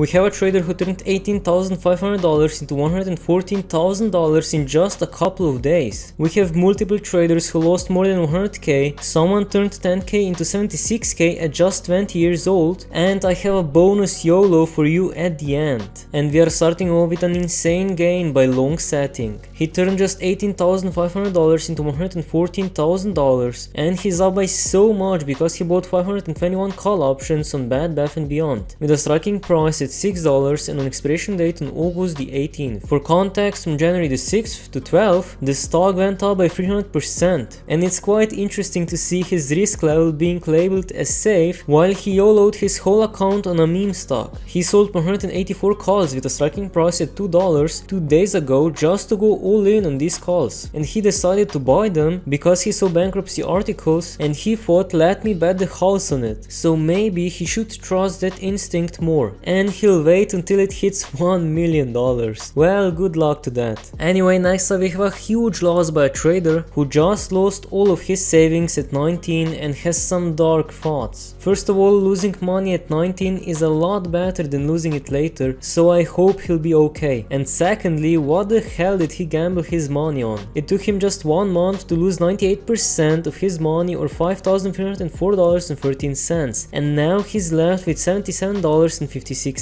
We have a trader who turned $18,500 into $114,000 in just a couple of days. We have multiple traders who lost more than 100k, someone turned 10k into 76k at just 20 years old, and I have a bonus YOLO for you at the end. And we are starting off with an insane gain by long setting. He turned just $18,500 into $114,000, and he's up by so much because he bought 521 call options on Bed Bath & Beyond, with a striking price at $6 and an expiration date on August the 18th. For context, from January the 6th to 12th, the stock went up by 300%, and it's quite interesting to see his risk level being labeled as safe while he YOLO'd his whole account on a meme stock. He sold 184 calls with a striking price at $2 2 days ago just to go all in on these calls, and he decided to buy them because he saw bankruptcy articles and he thought, let me bet the house on it. So maybe he should trust that instinct more, and he'll wait until it hits $1 million. Well, good luck to that. Anyway, next up we have a huge loss by a trader who just lost all of his savings at 19 and has some dark thoughts. First of all, losing money at 19 is a lot better than losing it later, so I hope he'll be okay. And secondly, what the hell did he gamble his money on? It took him just 1 month to lose 98% of his money, or $5,304.13, and now he's left with $77.56.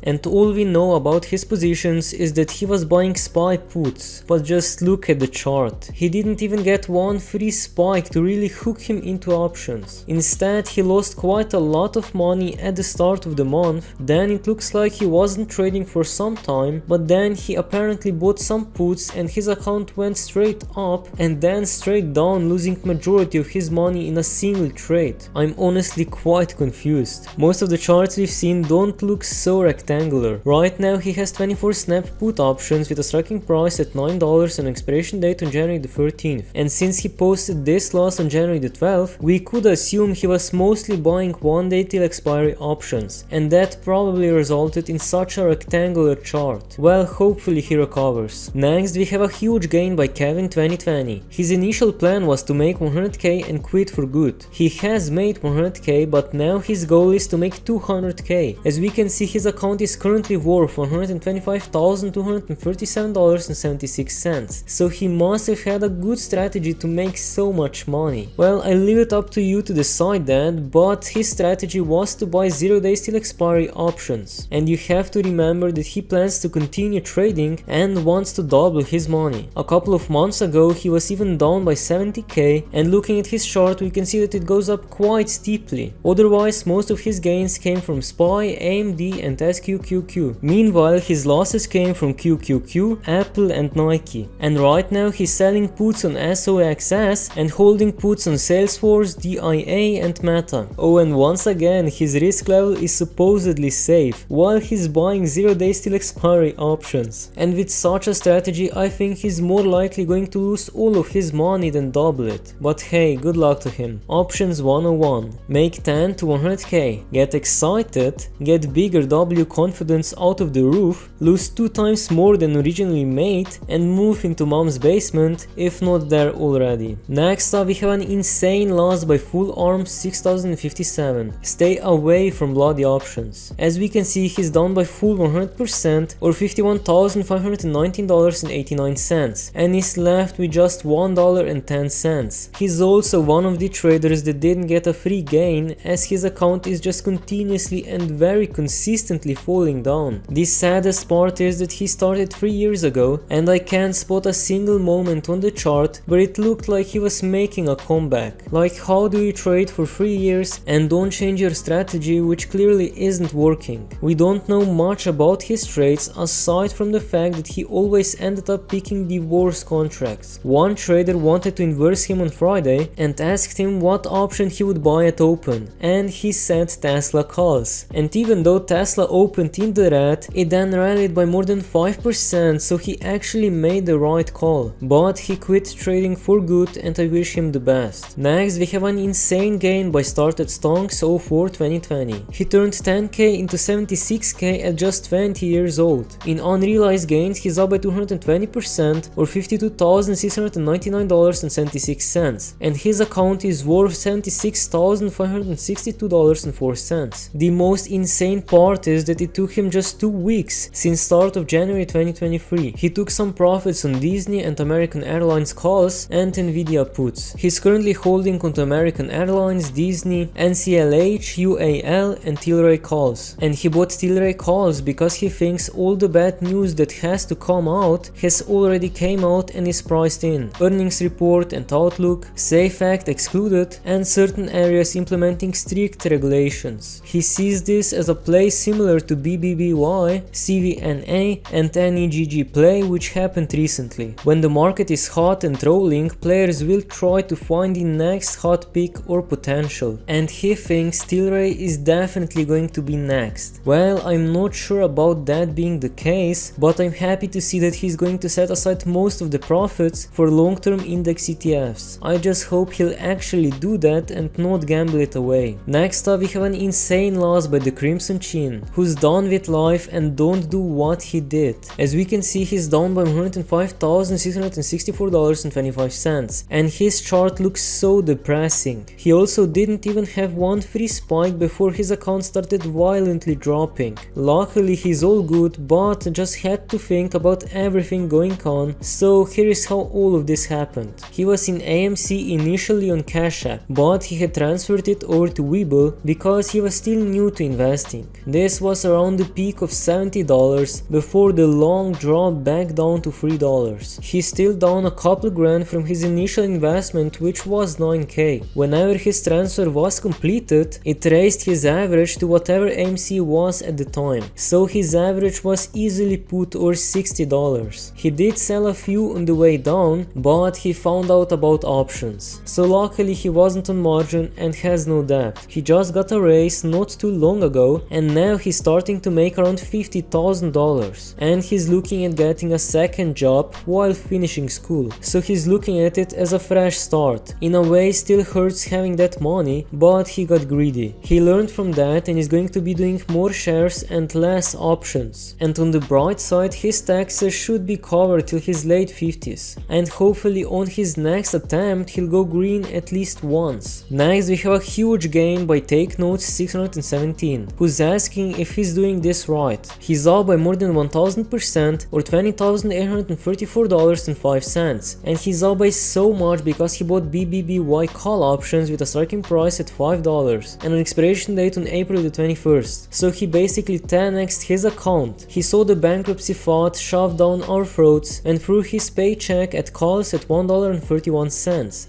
And all we know about his positions is that he was buying SPY puts, but just look at the chart. He didn't even get one free spike to really hook him into options. Instead, he lost quite a lot of money at the start of the month, then it looks like he wasn't trading for some time, but then he apparently bought some puts and his account went straight up and then straight down, losing majority of his money in a single trade. I'm honestly quite confused. Most of the charts we've seen don't look so rectangular. Right now he has 24 snap put options with a striking price at $9 and expiration date on January the 13th, and since he posted this loss on January the 12th, we could assume he was mostly buying 1 day till expiry options, and that probably resulted in such a rectangular chart. Well, hopefully he recovers. Next we have a huge gain by Kevin 2020. His initial plan was to make 100k and quit for good. He has made 100k, but now his goal is to make 200k. As we can see, his account is currently worth $125,237.76, so he must have had a good strategy to make so much money. Well, I leave it up to you to decide that, but his strategy was to buy 0 days till expiry options, and you have to remember that he plans to continue trading and wants to double his money. A couple of months ago he was even down by 70k, and looking at his chart we can see that it goes up quite steeply. Otherwise, most of his gains came from SPY, AMD and SQQQ. Meanwhile, his losses came from QQQ, Apple and Nike. And right now he's selling puts on SOXS and holding puts on Salesforce, DIA and Meta. Oh, and once again his risk level is supposedly safe, while he's buying 0 days till expiry options. And with such a strategy I think he's more likely going to lose all of his money than double it. But hey, good luck to him. Options 101. Make 10 to 100k. Get excited, get bigger W confidence out of the roof, lose 2 times more than originally made, and move into mom's basement if not there already. Next up we have an insane loss by Full Arms 6057. Stay away from bloody options. As we can see, he's down by full 100% or $51,519.89, and is left with just $1.10. He's also one of the traders that didn't get a free gain, as his account is just continuously and very consistently falling down. The saddest part is that he started 3 years ago, and I can't spot a single moment on the chart where it looked like he was making a comeback. Like, how do you trade for 3 years and don't change your strategy, which clearly isn't working? We don't know much about his trades aside from the fact that he always ended up picking the worst contracts. One trader wanted to inverse him on Friday and asked him what option he would buy at open, and he said Tesla calls. And even though Tesla opened in the red, it then rallied by more than 5%, so he actually made the right call. But he quit trading for good, and I wish him the best. Next we have an insane gain by Started Stonks 04 2020. He turned 10k into 76k at just 20 years old. In unrealized gains he's up by 220% or $52,699.76, and his account is worth $76,562.04. The most insane part part is that it took him just 2 weeks since start of January 2023. He took some profits on Disney and American Airlines calls and Nvidia puts. He's currently holding onto American Airlines, Disney, NCLH, UAL and Tilray calls. And he bought Tilray calls because he thinks all the bad news that has to come out has already came out and is priced in. Earnings report and outlook, SAFE Act excluded, and certain areas implementing strict regulations. He sees this as a play similar to BBBY, CVNA and NEGG play which happened recently. When the market is hot and rolling, players will try to find the next hot pick or potential, and he thinks Tilray is definitely going to be next. Well, I'm not sure about that being the case, but I'm happy to see that he's going to set aside most of the profits for long-term index ETFs. I just hope he'll actually do that and not gamble it away. Next up we have an insane loss by the Crimson Chin, who's done with life and don't do what he did. As we can see, he's down by $105,664.25 and his chart looks so depressing. He also didn't even have one free spike before his account started violently dropping. Luckily he's all good, but just had to think about everything going on, so here is how all of this happened. He was in AMC initially on Cash App, but he had transferred it over to Webull because he was still new to investing. This was around the peak of $70 before the long drop back down to $3. He's still down a couple grand from his initial investment, which was 9k. Whenever his transfer was completed, it raised his average to whatever AMC was at the time, so his average was easily put over $60. He did sell a few on the way down, but he found out about options. So luckily he wasn't on margin and has no debt. He just got a raise not too long ago and now he's starting to make around $50,000, and he's looking at getting a second job while finishing school. So he's looking at it as a fresh start. In a way still hurts having that money, but he got greedy. He learned from that and is going to be doing more shares and less options. And on the bright side, his taxes should be covered till his late 50s, and hopefully on his next attempt he'll go green at least once. Next we have a huge gain by Take Notes 617, who's asking if he's doing this right. He's up by more than 1000% or $20,834.05, and he's up by so much because he bought BBBY call options with a striking price at $5 and an expiration date on April the 21st. So he basically 10x'd his account. He saw the bankruptcy fight shoved down our throats and threw his paycheck at calls at $1.31.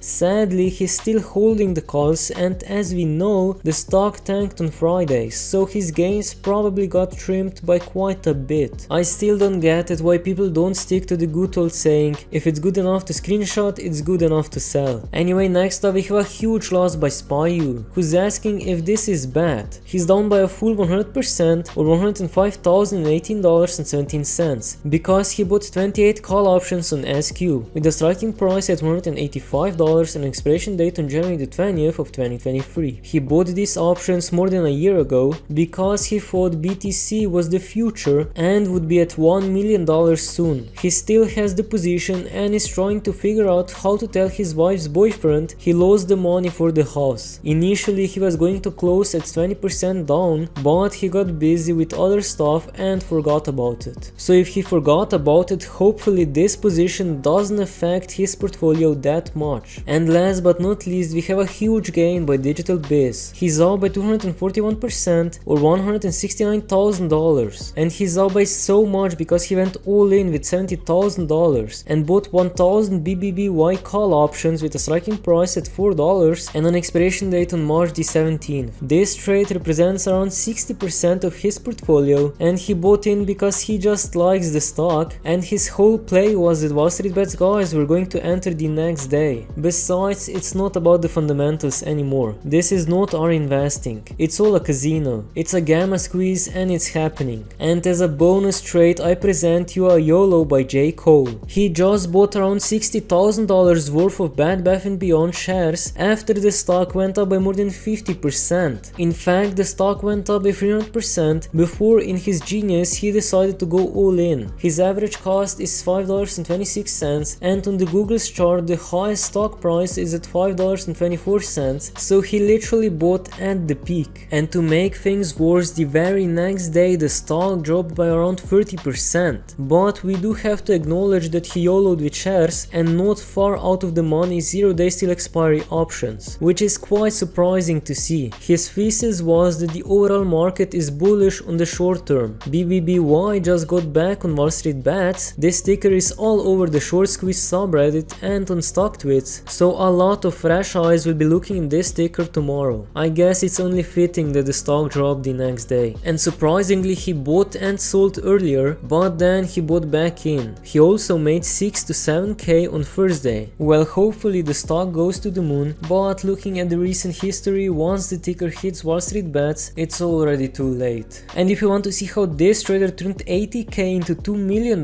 Sadly, he's still holding the calls, and as we know, the stock tanked on Friday, so his gains probably got trimmed by quite a bit. I still don't get it why people don't stick to the good old saying, if it's good enough to screenshot, it's good enough to sell. Anyway, next up we have a huge loss by SpyU, who's asking if this is bad. He's down by a full 100% or $105,018.17 because he bought 28 call options on SQ with a striking price at $185 and an expiration date on January the 20th of 2023. He bought these options more than a year ago because he thought BTC was the future and would be at $1 million soon. He still has the position and is trying to figure out how to tell his wife's boyfriend he lost the money for the house. Initially he was going to close at 20% down, but he got busy with other stuff and forgot about it. So if he forgot about it, hopefully this position doesn't affect his portfolio that much. And last but not least, we have a huge gain by Digital Biz. He's up by 241% or $169,000, and he's up by so much because he went all in with $70,000 and bought 1000 BBBY call options with a striking price at $4 and an expiration date on March the 17th. This trade represents around 60% of his portfolio, and he bought in because he just likes the stock, and his whole play was that WallStreetBets guys were going to enter the next day. Besides, it's not about the fundamentals anymore. This is not our investing. It's all a casino. It's a gamma squeeze and it's happening. And as a bonus trade, I present you a YOLO by J. Cole. He just bought around $60,000 worth of Bed Bath & Beyond shares after the stock went up by more than 50%. In fact, the stock went up by 300% before in his genius he decided to go all in. His average cost is $5.26, and on the Google's chart the highest stock price is at $5.24, so he literally bought at the peak. And to make things worse, course the very next day the stock dropped by around 30%, but we do have to acknowledge that he YOLO'd with shares and not far out of the money 0-day still expiry options, which is quite surprising to see. His thesis was that the overall market is bullish on the short term. BBBY just got back on WallStreetBets. This ticker is all over the short squeeze subreddit and on StockTwits, so a lot of fresh eyes will be looking at this ticker tomorrow. I guess it's only fitting that the stock dropped the next day. And surprisingly he bought and sold earlier, but then he bought back in. He also made 6 to 7k on Thursday. Well, hopefully the stock goes to the moon, but looking at the recent history, once the ticker hits WallStreetBets, it's already too late. And if you want to see how this trader turned 80k into $2 million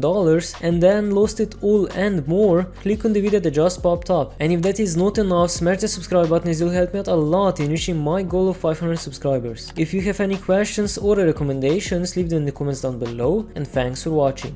and then lost it all and more, click on the video that just popped up. And if that is not enough, smash the subscribe button as it will help me out a lot in reaching my goal of 500 subscribers. If you have any questions or recommendations, leave them in the comments down below, and thanks for watching.